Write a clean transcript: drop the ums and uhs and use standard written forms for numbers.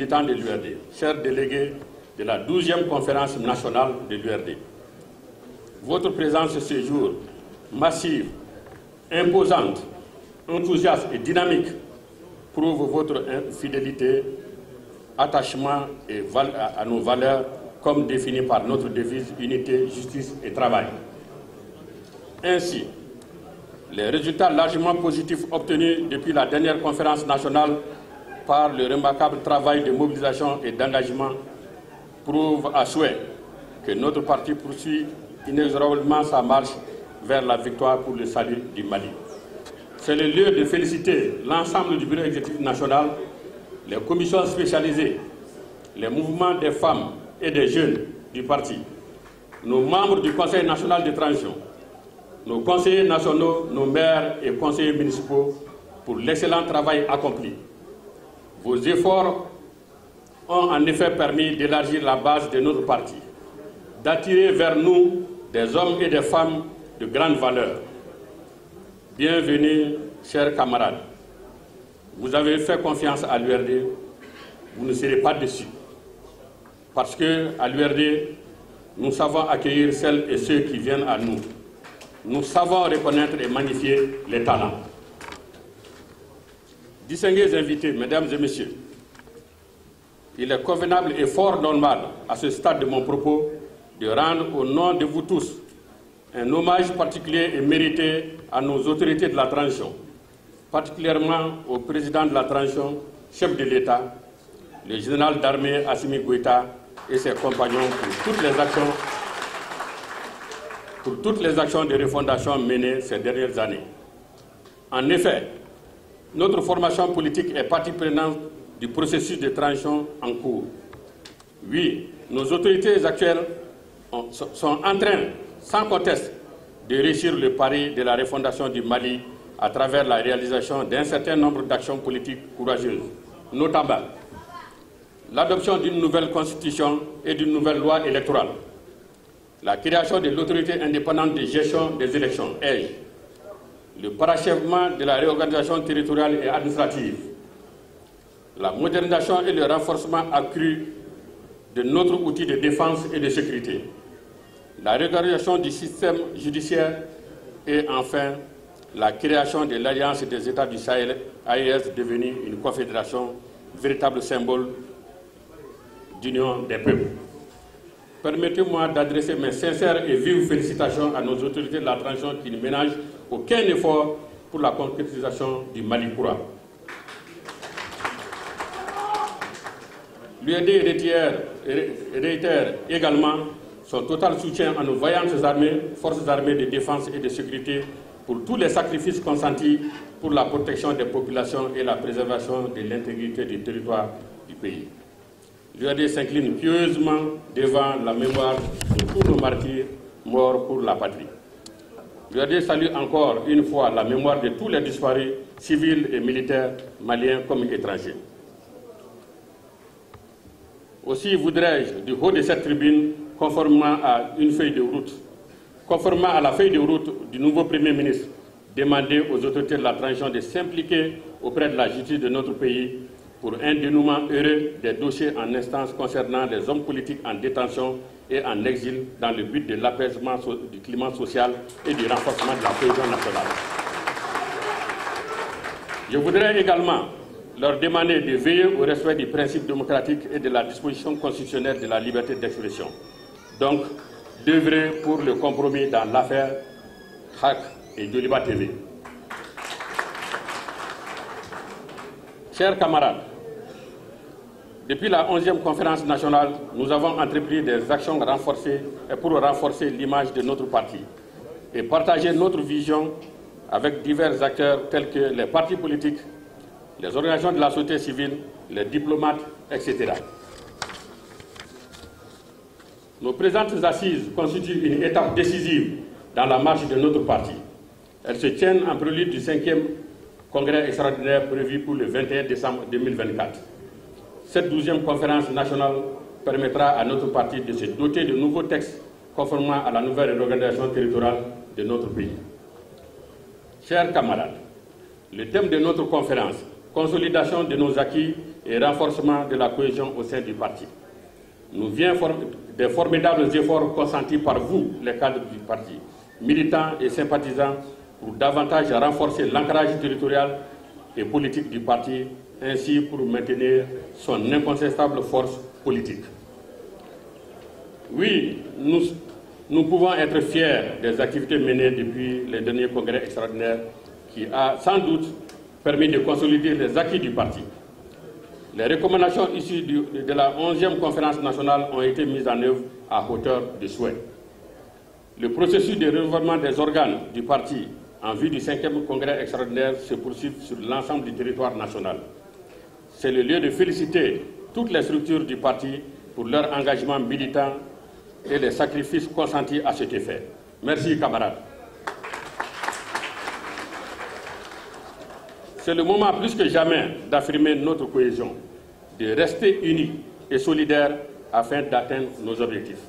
militants de l'URD, chers délégués de la 12e conférence nationale de l'URD, votre présence ce jour, massive, imposante, enthousiaste et dynamique, prouve votre fidélité, attachement à nos valeurs comme définies par notre devise unité, justice et travail. Ainsi, les résultats largement positifs obtenus depuis la dernière conférence nationale par le remarquable travail de mobilisation et d'engagement prouvent à souhait que notre parti poursuit inexorablement sa marche vers la victoire pour le salut du Mali. C'est le lieu de féliciter l'ensemble du bureau exécutif national, les commissions spécialisées, les mouvements des femmes et des jeunes du parti, nos membres du Conseil national de transition, nos conseillers nationaux, nos maires et conseillers municipaux pour l'excellent travail accompli. Vos efforts ont en effet permis d'élargir la base de notre parti, d'attirer vers nous des hommes et des femmes de grande valeur. Bienvenue, chers camarades. Vous avez fait confiance à l'URD, vous ne serez pas déçus. Parce qu'à l'URD, nous savons accueillir celles et ceux qui viennent à nous. Nous savons reconnaître et magnifier les talents. Distingués invités, mesdames et messieurs, il est convenable et fort normal à ce stade de mon propos de rendre au nom de vous tous un hommage particulier et mérité à nos autorités de la transition, particulièrement au président de la transition, chef de l'État, le général d'armée Assimi Goïta et ses compagnons pour toutes les actions de refondation menées ces dernières années. En effet, notre formation politique est partie prenante du processus de transition en cours. Oui, nos autorités actuelles sont en train, sans conteste, de réussir le pari de la refondation du Mali à travers la réalisation d'un certain nombre d'actions politiques courageuses, notamment l'adoption d'une nouvelle constitution et d'une nouvelle loi électorale, la création de l'autorité indépendante de gestion des élections, EGE, le parachèvement de la réorganisation territoriale et administrative, la modernisation et le renforcement accru de notre outil de défense et de sécurité, la réorganisation du système judiciaire et enfin la création de l'Alliance des États du Sahel, AES, devenue une confédération, véritable symbole d'union des peuples. Permettez-moi d'adresser mes sincères et vives félicitations à nos autorités de la transition qui ne ménagent aucun effort pour la concrétisation du Mali courant. L'URD réitère également son total soutien à nos vaillantes armées, forces armées de défense et de sécurité pour tous les sacrifices consentis pour la protection des populations et la préservation de l'intégrité du territoire du pays. L'URD s'incline pieusement devant la mémoire de tous nos martyrs morts pour la patrie. L'URD salue encore une fois la mémoire de tous les disparus, civils et militaires, maliens comme étrangers. Aussi voudrais-je, du haut de cette tribune, conformément à la feuille de route du nouveau Premier ministre, demander aux autorités de la transition de s'impliquer auprès de la justice de notre pays pour un dénouement heureux des dossiers en instance concernant les hommes politiques en détention et en exil dans le but de l'apaisement du climat social et du renforcement de la cohésion nationale. Je voudrais également leur demander de veiller au respect des principes démocratiques et de la disposition constitutionnelle de la liberté d'expression. Donc, d'œuvrer pour le compromis dans l'affaire Hack et Djoliba TV. Chers camarades, depuis la 11e conférence nationale, nous avons entrepris des actions renforcées pour renforcer l'image de notre parti et partager notre vision avec divers acteurs tels que les partis politiques, les organisations de la société civile, les diplomates, etc. Nos présentes assises constituent une étape décisive dans la marche de notre parti. Elles se tiennent en prélude du 5e congrès extraordinaire prévu pour le 21 décembre 2024. Cette 12e conférence nationale permettra à notre parti de se doter de nouveaux textes conformément à la nouvelle organisation territoriale de notre pays. Chers camarades, le thème de notre conférence, consolidation de nos acquis et renforcement de la cohésion au sein du parti. Nous vient des formidables efforts consentis par vous, les cadres du parti, militants et sympathisants, pour davantage renforcer l'ancrage territorial et politique du parti, ainsi pour maintenir son incontestable force politique. Oui, nous pouvons être fiers des activités menées depuis les derniers congrès extraordinaires qui a sans doute permis de consolider les acquis du parti. Les recommandations issues de la 11e conférence nationale ont été mises en œuvre à hauteur de souhait. Le processus de renouvellement des organes du parti en vue du 5e congrès extraordinaire se poursuit sur l'ensemble du territoire national. C'est le lieu de féliciter toutes les structures du parti pour leur engagement militant et les sacrifices consentis à cet effet. Merci, camarades. C'est le moment plus que jamais d'affirmer notre cohésion, de rester unis et solidaires afin d'atteindre nos objectifs.